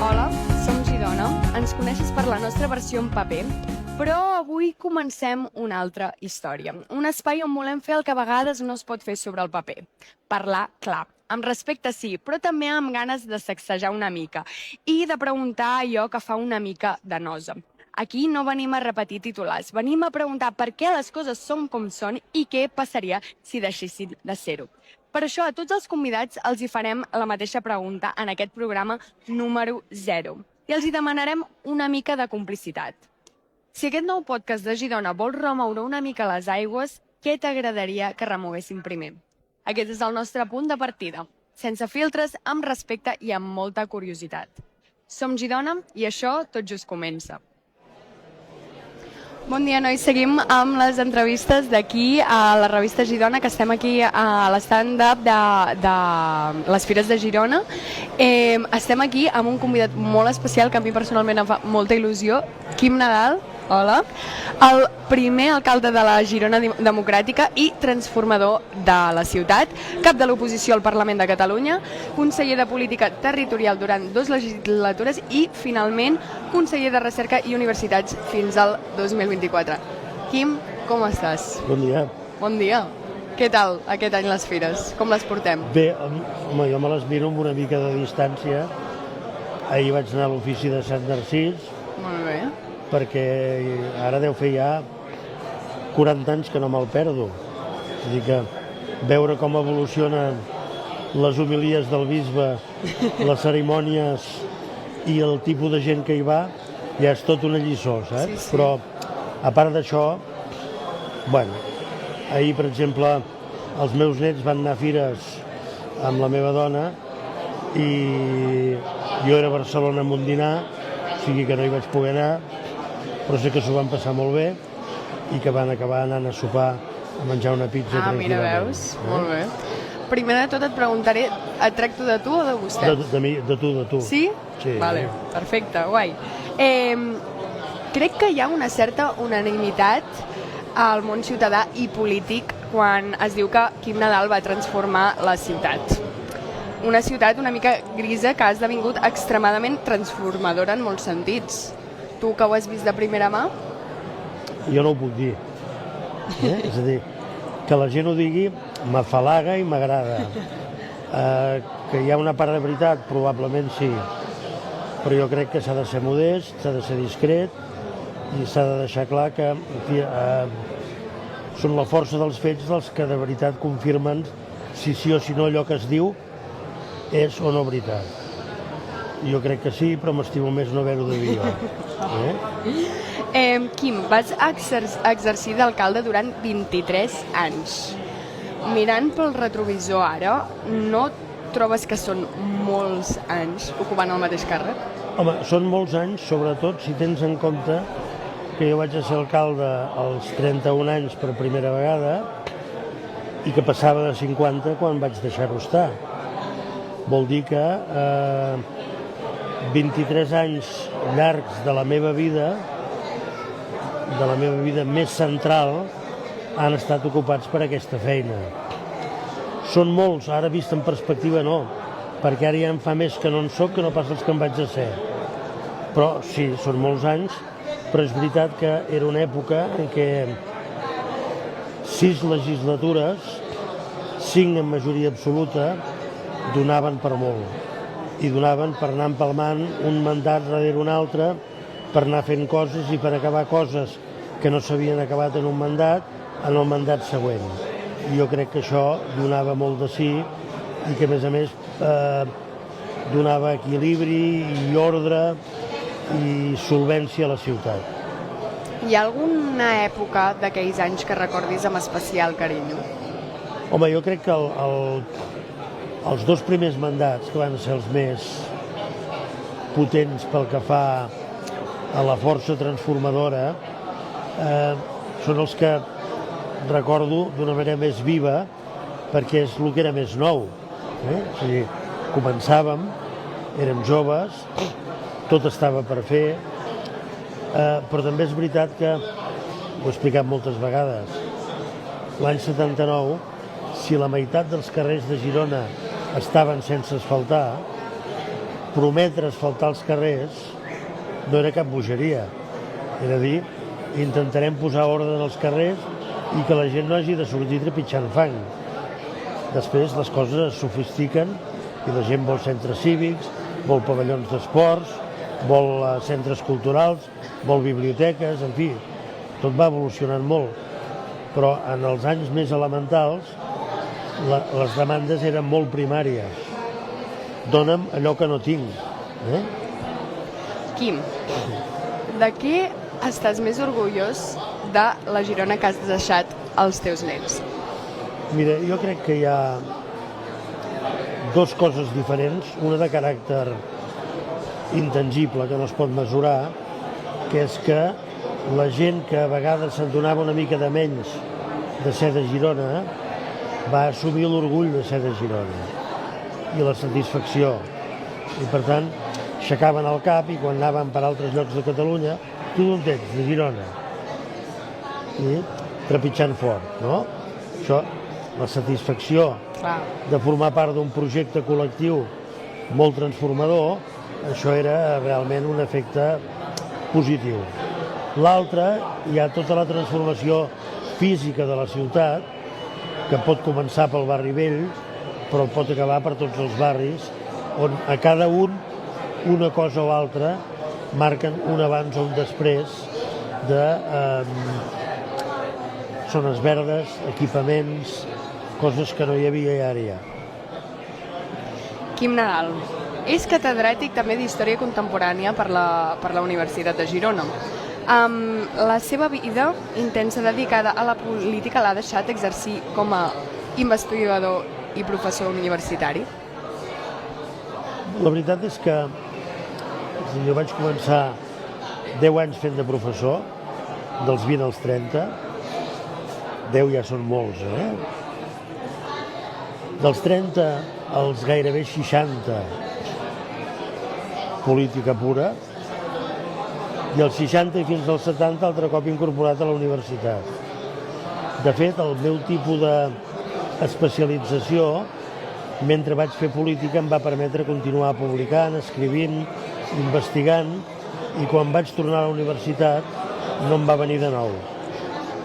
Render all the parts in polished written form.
Hola, som Girona. Ens coneixes per la nostra versió en paper, però avui comencem una altra història. Un espai on volem fer el que a vegades no es pot fer sobre el paper. Parlar clar. Amb respecte sí, però també amb ganes de sacsejar una mica i de preguntar allò que fa una mica de nosa. Aquí no venim a repetir titulars, venim a preguntar per què les coses són com són i què passaria si deixessin de ser-ho. Per això, a tots els convidats els hi farem la mateixa pregunta en aquest programa número 0 i els hi demanarem una mica de complicitat. Si aquest nou podcast de Girona vol remoure una mica les aigües, què t'agradaria que remoguessin primer? Aquest és el nostre punt de partida, sense filtres, amb respecte i amb molta curiositat. Som Girona i això tot just comença. Bon dia, nois. Seguim amb les entrevistes d'aquí a la revista Girona, que estem aquí a l'stand-up de les Fires de Girona. Estem aquí amb un convidat molt especial que a mi personalment em fa molta il·lusió, Quim Nadal. Hola. El primer alcalde de la Girona Democràtica i transformador de la ciutat, cap de l'oposició al Parlament de Catalunya, conseller de Política Territorial durant 2 legislatures i, finalment, conseller de Recerca i Universitats fins al 2024. Quim, com estàs? Bon dia. Bon dia. Què tal aquest any les fires? Com les portem? Bé, home, jo me les miro amb una mica de distància. Ahir vaig anar a l'ofici de Sant Narcís. Molt bé. Perquè ara deu fer ja 40 anys que no me'l perdo. És a dir que veure com evolucionen les homilies del bisbe, les cerimònies i el tipus de gent que hi va, ja és tot una lliçó, saps? Sí. Però, a part d'això, bueno, ahir, per exemple, els meus nets van anar a fires amb la meva dona i jo era a Barcelona amb un dinar, o sigui que no hi vaig poder anar, però sé que s'ho van passar molt bé i que van acabar anant a sopar, a menjar una pizza tranquil·lament. Mira, veus? Molt bé. Primer de tot et preguntaré, et tracto de tu o de vostè? De tu. Sí? Sí. Vale, perfecte, guai. Crec que hi ha una certa unanimitat al món ciutadà i polític quan es diu que Quim Nadal va transformar la ciutat. Una ciutat una mica grisa que ha esdevingut extremadament transformadora en molts sentits. Tu que ho has vist de primera mà? Jo no ho puc dir. És a dir, que la gent ho digui m'afalaga i m'agrada. Que hi ha una part de veritat, probablement sí. Però jo crec que s'ha de ser modest, s'ha de ser discret i s'ha de deixar clar que en fi, són la força dels fets els que de veritat confirmen si sí o si no allò que es diu és o no veritat. Jo crec que sí, però m'estimo més no haver-ho de dir jo. Quim, vas exercir d'alcalde durant 23 anys. Mirant pel retrovisor ara, no trobes que són molts anys ocupant el mateix càrrec? Home, són molts anys, sobretot si tens en compte que jo vaig ser alcalde als 31 anys per primera vegada i que passava de 50 quan vaig deixar-ho estar. Vol dir que 23 anys llargs de la meva vida més central, han estat ocupats per aquesta feina. Són molts, ara vist en perspectiva no, perquè ara ja em fa més que no en soc que no pas els que em vaig a ser. Però sí, són molts anys, però és veritat que era una època en què 6 legislatures, 5 en majoria absoluta, donaven per molt. I donaven per anar empalmant un mandat darrere un altre, per anar fent coses i per acabar coses que no s'havien acabat en un mandat, en el mandat següent. I jo crec que això donava molt de sí i que, a més, donava equilibri i ordre i solvència a la ciutat. Hi ha alguna època d'aquells anys que recordis amb especial carinyo? Home, jo crec que els 2 primers mandats, que van ser els més potents pel que fa a la força transformadora, són els que recordo d'una manera més viva perquè és el que era més nou. És a dir, començàvem, érem joves, tot estava per fer, però també és veritat que, ho he explicat moltes vegades, l'any 79, si la meitat dels carrers de Girona estaven sense asfaltar, prometre asfaltar els carrers no era cap bogeria. Era dir, intentarem posar ordre en els carrers i que la gent no hagi de sortir trepitjant fang. Després les coses es sofistiquen i la gent vol centres cívics, vol pavellons d'esports, vol centres culturals, vol biblioteques, en fi, tot va evolucionant molt. Però en els anys més elementals les demandes eren molt primàries. Dóna'm allò que no tinc. Quim, de què estàs més orgullós de la Girona que has deixat als teus nets? Mira, jo crec que hi ha dues coses diferents, una de caràcter intangible que no es pot mesurar, que és que la gent que a vegades se'n donava una mica de menys de ser de Girona va assumir l'orgull de ser de Girona i la satisfacció. I per tant, aixecaven el cap i quan anaven per altres llocs de Catalunya, tu d'on ets? De Girona. I trepitjant fort, no? Això, la satisfacció de formar part d'un projecte col·lectiu molt transformador, això era realment un efecte positiu. L'altre, hi ha tota la transformació física de la ciutat, que pot començar pel barri vell, però pot acabar per tots els barris, on a cada un, una cosa o altra, marquen un abans o un després de zones verdes, equipaments, coses que no hi havia i ara hi ha. Quim Nadal és catedràtic també d'Història Contemporània per la Universitat de Girona. La seva vida intensa dedicada a la política l'ha deixat exercir com a investigador i professor universitari? La veritat és que jo vaig començar 10 anys fent de professor, dels 20 als 30, 10 ja són molts, Dels 30 als gairebé 60, política pura, i als 60 i fins als 70 altre cop incorporat a la universitat. De fet, el meu tipus d'especialització, mentre vaig fer política, em va permetre continuar publicant, escrivint, investigant, i quan vaig tornar a la universitat no em va venir de nou.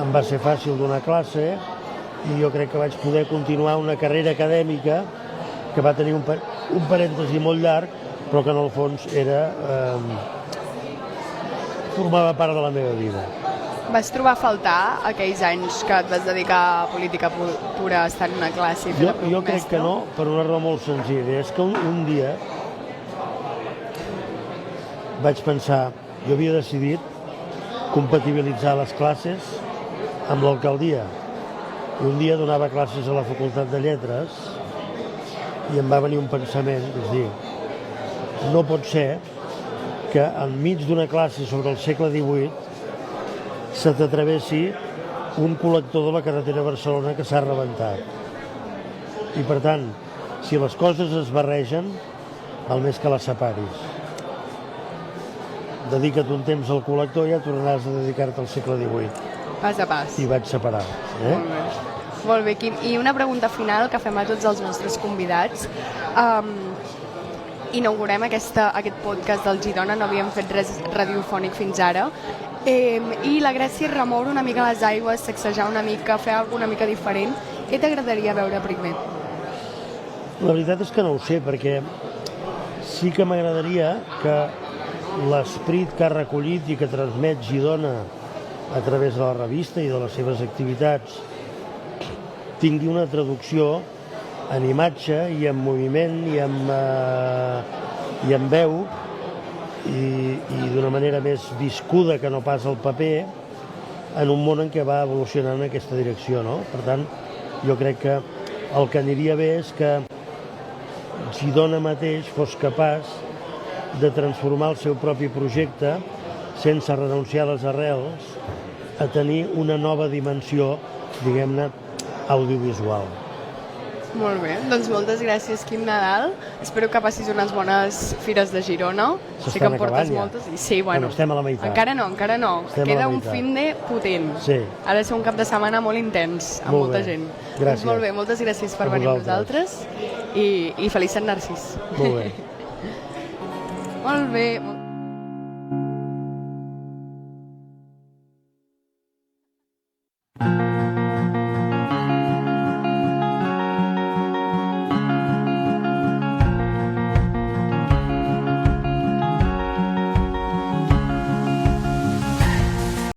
Em va ser fàcil donar classe i jo crec que vaig poder continuar una carrera acadèmica que va tenir un parèntesi molt llarg, però que en el fons formava part de la meva vida. Vas trobar a faltar aquells anys que et vas dedicar a política pura, estar en una classe i fer de mestre? Jo crec que no, per una raó molt senzilla. És que un dia vaig pensar, jo havia decidit compatibilitzar les classes amb l'alcaldia. I un dia donava classes a la Facultat de Lletres i em va venir un pensament, és dir, no pot ser que enmig d'una classe sobre el segle XVIII se t'atravessi un col·lector de la carretera de Barcelona que s'ha rebentat. I per tant, si les coses es barregen, val més que les separis. Dedica't un temps al col·lector i ja tornaràs a dedicar-te al segle XVIII. Pas a pas. I vaig separar. Molt bé, Quim. I una pregunta final que fem a tots els nostres convidats. Inaugurem aquest podcast del Girona, no havíem fet res radiofònic fins ara, i la gràcia és remoure una mica les aigües, sacsejar una mica, fer alguna mica diferent. Què t'agradaria veure primer? La veritat és que no ho sé, perquè sí que m'agradaria que l'esperit que ha recollit i que transmet Girona a través de la revista i de les seves activitats tingui una traducció en imatge i en moviment i en veu i d'una manera més viscuda que no pas el paper en un món en què va evolucionant en aquesta direcció, no? Per tant, jo crec que el que aniria bé és que Girona mateix fos capaç de transformar el seu propi projecte sense renunciar a les arrels a tenir una nova dimensió, diguem-ne, audiovisual. Molt bé, doncs moltes gràcies, Quim Nadal. Espero que passis unes bones fires de Girona. Sé que en portes moltes. Sí, bueno, estem a la meitat. Encara no. Queda un fin de potent. Sí. Ha de ser un cap de setmana molt intens, amb molta gent. Gràcies. Doncs molt bé, moltes gràcies per venir amb nosaltres i feliç Sant Narcís. Molt bé. Molt bé.